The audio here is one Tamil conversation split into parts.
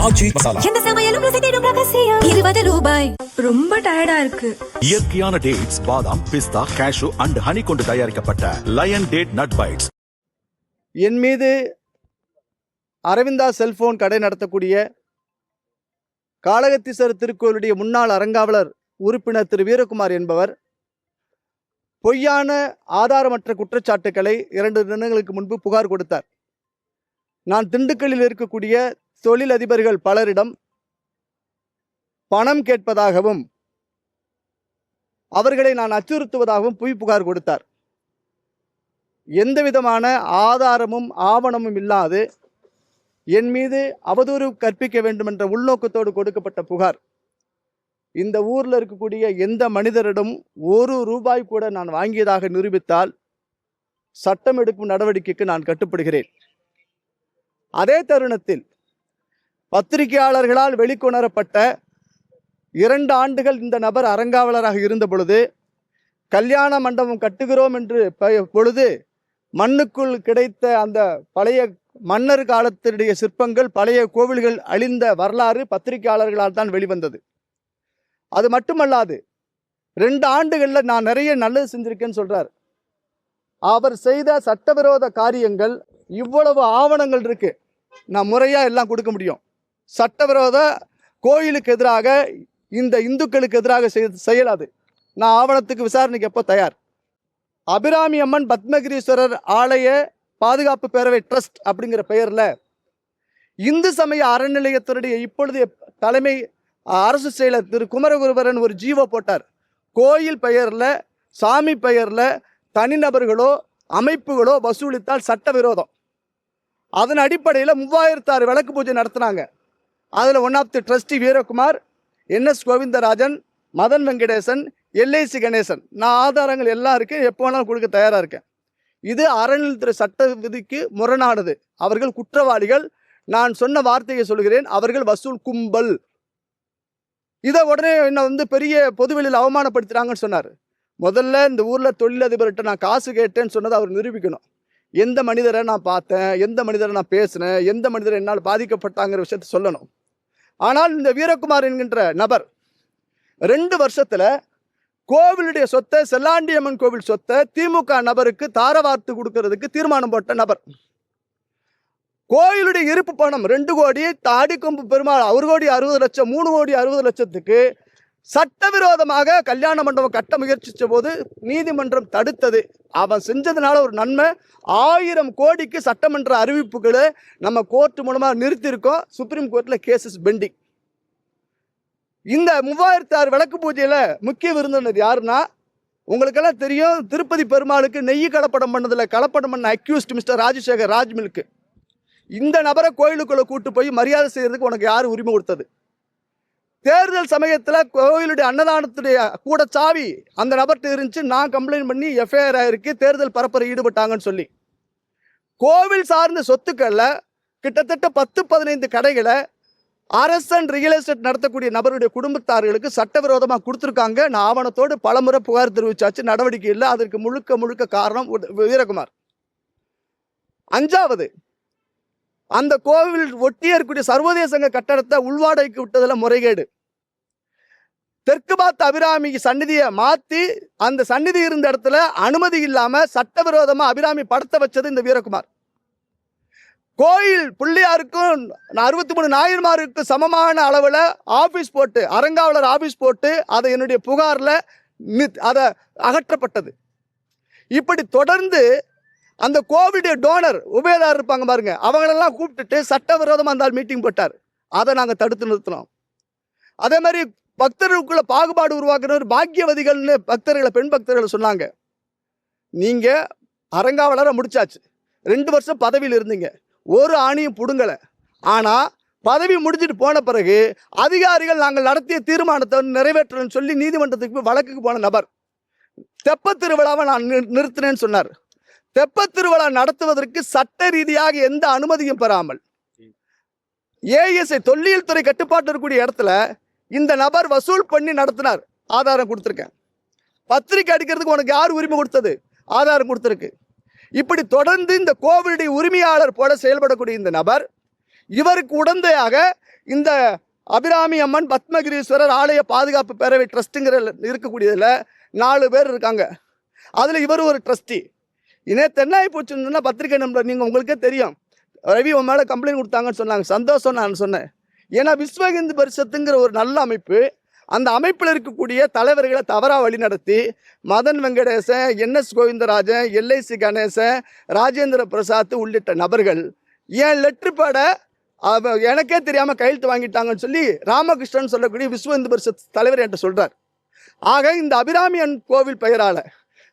ஆச்சி மசாலா. எந்த சமையலும் ருசி தேடும் ரகசியம். 20 ரூபாய். ரொம்ப டயர்டா இருக்கு. இயற்கையான டேட்ஸ், பாதாம், பிஸ்தா, கேஷு அண்ட் ஹனி கொண்டு தயாரிக்கப்பட்ட லயன் டேட் நட் பைட்ஸ். என் மீது அரவிந்தா செல்போன் கடை நடத்தக்கூடிய காளகத்தீஸ்வரர் திருக்கோயிலுடைய முன்னாள் அறங்காவலர் உறுப்பினர் திரு வீரகுமார் என்பவர் பொய்யான ஆதாரமற்ற குற்றச்சாட்டுக்களை 2 தினங்களுக்கு முன்பு புகார் கொடுத்தார். நான் திண்டுக்கல்லில் இருக்கக்கூடிய தொழிலதிபர்கள் பலரிடம் பணம் கேட்பதாகவும் அவர்களை நான் அச்சுறுத்துவதாகவும் பொய் புகார் கொடுத்தார். எந்த விதமான ஆதாரமும் ஆவணமும் இல்லாது என் மீது அவதூறு கற்பிக்க வேண்டும் என்ற உள்நோக்கத்தோடு கொடுக்கப்பட்ட புகார். இந்த ஊரில் இருக்கக்கூடிய எந்த மனிதரிடம் 1 ரூபாய் கூட நான் வாங்கியதாக நிரூபித்தால் சட்டம் எடுக்கும் நடவடிக்கைக்கு நான் கட்டுப்படுகிறேன். அதே தருணத்தில் பத்திரிகையாளர்களால் வெளிக்கொணரப்பட்ட 2 ஆண்டுகள் இந்த நபர் அறங்காவலராக இருந்த பொழுது கல்யாண மண்டபம் கட்டுகிறோம் என்று பொழுது மண்ணுக்குள் கிடைத்த அந்த பழைய மன்னர் காலத்தினுடைய சிற்பங்கள், பழைய கோவில்கள் அழிந்த வரலாறு பத்திரிகையாளர்களால் தான் வெளிவந்தது. அது மட்டுமல்லாது 2 ஆண்டுகளில் நான் நிறைய நல்லது செஞ்சிருக்கேன்னு சொல்றார். அவர் செய்த சட்டவிரோத காரியங்கள் இவ்வளவு ஆவணங்கள் இருக்கு. நான் முறையாக எல்லாம் கொடுக்க முடியும். சட்டவிரோத கோயிலுக்கு எதிராக, இந்த இந்துக்களுக்கு எதிராக செயலாது. நான் ஆவணத்துக்கு விசாரணைக்கு எப்போ தயார். அபிராமி அம்மன் பத்மகிரீஸ்வரர் ஆலய பாதுகாப்பு பேரவை ட்ரஸ்ட் அப்படிங்கிற பெயரில் இந்து சமய அறநிலையத்தினுடைய இப்பொழுது தலைமை அரசு செயலர் திரு குமரகுருபரன் ஒரு ஜீவோ போட்டார். கோயில் பெயரில், சாமி பெயரில் தனிநபர்களோ அமைப்புகளோ வசூலித்தால் சட்டவிரோதம். அதன் அடிப்படையில் 3006 விளக்கு பூஜை நடத்தினாங்க. அதில் one of the trustee Veerakumar, NS Govindarajan, Madan Venkatesan, LIC Ganesan. நான் ஆதாரங்கள் எல்லாம் இருக்குது, எப்போ வேணாலும் கொடுக்க தயாராக இருக்கேன். இது அறநிலையத்துறை சட்ட விதிக்கு முரணானது. அவர்கள் குற்றவாளிகள். நான் சொன்ன வார்த்தையை சொல்கிறேன், அவர்கள் வசூல் கும்பல். இதை உடனே என்னை பெரிய பொதுவெளியில் அவமானப்படுத்துகிறாங்கன்னு சொன்னார். முதல்ல இந்த ஊரில் தொழிலதிபர்கிட்ட நான் காசு கேட்டேன்னு சொன்னதை அவர் நிரூபிக்கணும். எந்த மனிதரை நான் பார்த்தேன், எந்த மனிதரை நான் பேசினேன், எந்த மனிதரை என்னால் பாதிக்கப்பட்டாங்கிற விஷயத்தை சொல்லணும். ஆனால் இந்த வீரகுமார் என்கின்ற நபர் 2 வருஷத்தில் கோவிலுடைய சொத்தை, செல்லாண்டியம்மன் கோவில் சொத்தை திமுக நபருக்கு தாரவார்த்து கொடுக்கறதுக்கு தீர்மானம் போட்ட நபர். கோயிலுடைய இருப்பு பணம் 2 கோடி, தாடிக்கொம்பு பெருமாள் 1 கோடி 60 லட்சம், 3 கோடி 60 லட்சத்துக்கு சட்டவிரோதமாக கல்யாண மண்டபம் கட்ட முயற்சித்த போது நீதிமன்றம் தடுத்தது. அவன் செஞ்சதுனால ஒரு நன்மை. 1000 கோடிக்கு சட்டமன்ற அறிவிப்புகளை நம்ம கோர்ட் மூலமாக நிறுத்தியிருக்கோம். சுப்ரீம் கோர்ட்டில் கேசஸ் பெண்டிங். இந்த 3006 விளக்கு பூஜையில் முக்கிய விருந்தினர் யாருன்னா, உங்களுக்கெல்லாம் தெரியும், திருப்பதி பெருமாளுக்கு நெய் கலப்படம் பண்ண அக்யூஸ்ட் மிஸ்டர் ராஜசேகர் ராஜ்மில்க்கு. இந்த நபரை கோயிலுக்குள்ளே கூட்டு போய் மரியாதை செய்யறதுக்கு உனக்கு யார் உரிமை கொடுத்தது? தேர்தல் சமயத்தில் கோயிலுடைய அன்னதானத்துடைய கூட சாவி அந்த நபர்கிட்ட இருந்துச்சு. நான் கம்ப்ளைண்ட் பண்ணி FIR ஆயிருக்கு, தேர்தல் பரப்புரை ஈடுபட்டாங்கன்னு சொல்லி. கோவில் சார்ந்த சொத்துக்களில் கிட்டத்தட்ட 10-15 கடைகளை அரசு அண்ட் ரியல் எஸ்டேட் நடத்தக்கூடிய நபருடைய குடும்பத்தார்களுக்கு சட்டவிரோதமாக கொடுத்துருக்காங்க. நான் ஆவணத்தோடு பலமுறை புகார் தெரிவிச்சாச்சு, நடவடிக்கை இல்லை. அதற்கு முழுக்க காரணம் வீரகுமார். 5வது, அந்த கோவில் ஒட்டியே இருக்கக்கூடிய சர்வதேச கட்டடத்தை உள்வாடகைக்கு விட்டதில் முறைகேடு. தெற்கு பார்த்த அபிராமி சந்நிதியை மாற்றி அந்த சந்நிதி இருந்த இடத்துல அனுமதி இல்லாமல் சட்டவிரோதமாக அபிராமி படத்தை வச்சது இந்த வீரகுமார். கோயில் பிள்ளையாருக்கும் 63 நாயன்மாருக்கு சமமான அளவில் ஆஃபீஸ் போட்டு, அறங்காவலர் ஆஃபீஸ் போட்டு அதை என்னுடைய புகாரில் அதை அகற்றப்பட்டது. இப்படி தொடர்ந்து அந்த கோவிலுடைய டோனர் உபயதாரர் இருப்பாங்க பாருங்க, அவங்களெல்லாம் கூப்பிட்டுட்டு சட்டவிரோதமாக இருந்தால் மீட்டிங் போட்டார். அதை நாங்கள் தடுத்து நிறுத்தினோம். அதே மாதிரி பக்தர்களுக்குள்ள பாகுபாடு உருவாக்குறவர் பாக்கியவதிகள்னு பக்தர்களை, பெண் பக்தர்களை சொன்னாங்க. நீங்கள் அறங்காவலரை முடிச்சாச்சு, 2 வருஷம் பதவியில் இருந்தீங்க, ஒரு ஆணியும் பிடுங்கலை. ஆனால் பதவி முடிஞ்சிட்டு போன பிறகு அதிகாரிகள் நாங்கள் நடத்திய தீர்மானத்தை நிறைவேற்றணும்னு சொல்லி நீதிமன்றத்துக்கு வழக்குக்கு போன நபர் தெப்ப திருவிழாவை நான் நிறுத்தினேன்னு சொன்னார். தெப்ப திருவிழா நடத்துவதற்கு சட்ட ரீதியாக எந்த அனுமதியும் பெறாமல் ASI தொல்லியல் துறை கட்டுப்பாட்டு இருக்கக்கூடிய இடத்துல இந்த நபர் வசூல் பண்ணி நடத்தினார். ஆதாரம் கொடுத்துருக்கேன். பத்திரிக்கை அடிக்கிறதுக்கு உனக்கு யார் உரிமை கொடுத்தது? ஆதாரம் கொடுத்துருக்கு. இப்படி தொடர்ந்து இந்த கோவிலுடைய உரிமையாளர் போல செயல்படக்கூடிய இந்த நபர் இவருக்கு உடந்தையாக இந்த அபிராமி அம்மன் பத்மகிரீஸ்வரர் ஆலய பாதுகாப்பு பேரவை ட்ரஸ்ட்டுங்கிற இருக்கக்கூடியதில் 4 பேர் இருக்காங்க. அதில் இவர் ஒரு ட்ரஸ்டி. தென்னாய் போச்சுன்னா பத்திரிகை நம்பர் நீங்கள் உங்களுக்கே தெரியும். ரவி உன் மேலே கம்ப்ளைண்ட் கொடுத்தாங்கன்னு சொன்னாங்க. சந்தோஷம் நான் சொன்னேன். ஏன்னா விஸ்வ இந்து பரிஷத்துங்கிற ஒரு நல்ல அமைப்பு, அந்த அமைப்பில் இருக்கக்கூடிய தலைவர்களை தவறாக வழிநடத்தி மதன் வெங்கடேசன், என்எஸ் கோவிந்தராஜன், எல்ஐசி கணேசன், ராஜேந்திர பிரசாத் உள்ளிட்ட நபர்கள் என் லெட்ரு பேட எனக்கே தெரியாமல் கையெழுத்து வாங்கிட்டாங்கன்னு சொல்லி ராமகிருஷ்ணன் சொல்லக்கூடிய விஸ்வ இந்து பரிஷத் தலைவர் என்கிட்ட சொல்கிறார். ஆக இந்த அபிராமியன் கோவில் பெயரால்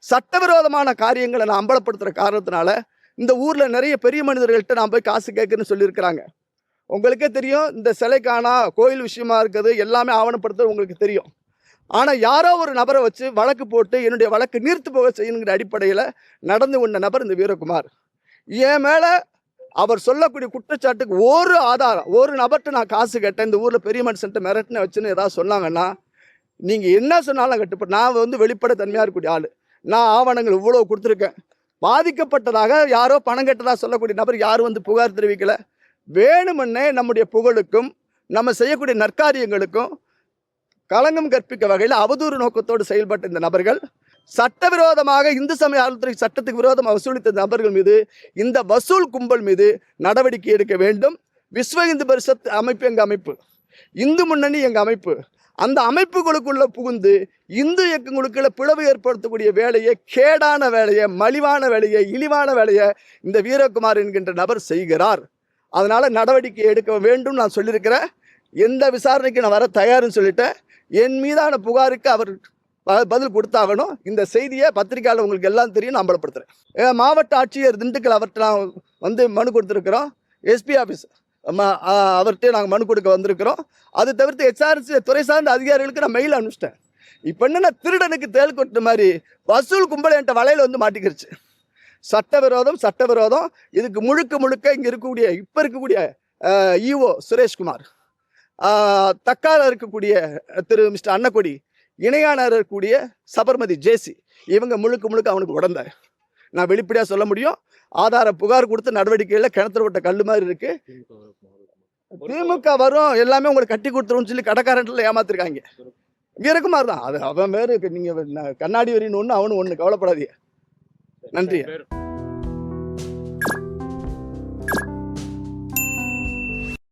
சட்டவிரோதமான காரியங்களை நான் அம்பலப்படுத்துகிற காரணத்தினால இந்த ஊரில் நிறைய பெரிய மனிதர்கள்ட்ட நான் போய் காசு கேட்குறேன்னு சொல்லியிருக்கிறாங்க. உங்களுக்கே தெரியும், இந்த சிலைக்கான கோயில் விஷயமா இருக்குது எல்லாமே ஆவணப்படுத்துறது உங்களுக்கு தெரியும். ஆனால் யாரோ ஒரு நபரை வச்சு வழக்கு போட்டு என்னுடைய வழக்கு நீர்த்து போக செய்யணுங்கிற அடிப்படையில் நடந்து கொண்ட நபர் இந்த வீரகுமார். என் மேலே அவர் சொல்லக்கூடிய குற்றச்சாட்டுக்கு ஒரு ஆதாரம், ஒரு நபர்கிட்ட நான் காசு கேட்டேன், இந்த ஊரில் பெரிய மனுஷன்ட்ட மிரட்டின வச்சுன்னு ஏதாவது சொன்னாங்கன்னா நீங்கள் என்ன சொன்னாலும் கட்டுப்பட்டு நான் வெளிப்படை தன்மையாக இருக்கக்கூடிய ஆள். நான் ஆவணங்கள் இவ்வளோ கொடுத்துருக்கேன். பாதிக்கப்பட்டதாக யாரோ பணம் கட்டதாக சொல்லக்கூடிய நபர் யாரும் புகார் தெரிவிக்கலை. வேணுமென்னே நம்முடைய புகழுக்கும் நம்ம செய்யக்கூடிய நற்காரியங்களுக்கும் களங்கம் கற்பிக்க வகையில் அவதூறு நோக்கத்தோடு செயல்பட்ட இந்த நபர்கள் சட்டவிரோதமாக இந்து சமய அறநிலையத்துறை சட்டத்துக்கு விரோதமாக வசூலித்த நபர்கள் மீது, இந்த வசூல் கும்பல் மீது நடவடிக்கை எடுக்க வேண்டும். விஸ்வ இந்து பரிஷத் அமைப்பு எங்கள் அமைப்பு, இந்து முன்னணி எங்கள் அமைப்பு. அந்த அமைப்புகளுக்குள்ள புகுந்து இந்து இயக்கங்களுக்குள்ள பிளவு ஏற்படுத்தக்கூடிய வேலையை, கேடான வேலையை, மலிவான வேலையை, இழிவான வேலையை இந்த வீரகுமார் என்கின்ற நபர் செய்கிறார். அதனால் நடவடிக்கை எடுக்க வேண்டும் நான் சொல்லியிருக்கிறேன். எந்த விசாரணைக்கு நான் வர தயார்னு சொல்லிட்டேன். என் மீதான புகாருக்கு அவர் பதில் கொடுத்தாகணும். இந்த செய்தியை பத்திரிகையாளர் உங்களுக்கு எல்லாம் தெரியும், நான் அம்பலப்படுத்துகிறேன். மாவட்ட ஆட்சியர் திண்டுக்கல் அவர்கிட்ட நான் மனு கொடுத்துருக்குறோம். எஸ்பி ஆஃபீஸ் அவர்கிட்ட நாங்கள் மனு கொடுக்க வந்திருக்கிறோம். அது தவிர்த்து HRC துறை சார்ந்த அதிகாரிகளுக்கு நான் மெயில் அனுப்பிச்சிட்டேன். இப்போ என்னென்ன திருடனுக்கு தேல் கொட்ட மாதிரி வசூல் கும்பல் என்கிட்ட வலையில் மாட்டிக்கிருச்சு. சட்டவிரோதம். இதுக்கு முழுக்க இங்கே இப்போ இருக்கக்கூடிய EO சுரேஷ்குமார், தக்கால இருக்கக்கூடிய திரு மிஸ்டர் அன்னக்கொடி, இணையாளர் இருக்கக்கூடிய சபர்மதி ஜேசி, இவங்க முழுக்க அவனுக்கு உடந்த நான் வெளிப்படையாக சொல்ல முடியும். ஆதார புகார் கொடுத்து நடவடிக்கையில் கிணத்துல விட்ட கல் மாதிரி இருக்கு. திமுக வரும் எல்லாமே உங்களுக்கு கட்டி கொடுத்துருன்னு சொல்லி கடைக்காரன்ல ஏமாத்திருக்காங்க. வீரகுமார் தான் அது. அவன் வேறு, நீங்கள் கண்ணாடி வரின்னு ஒன்று, அவனு ஒன்று. கவலைப்படாதீங்க. நன்றி.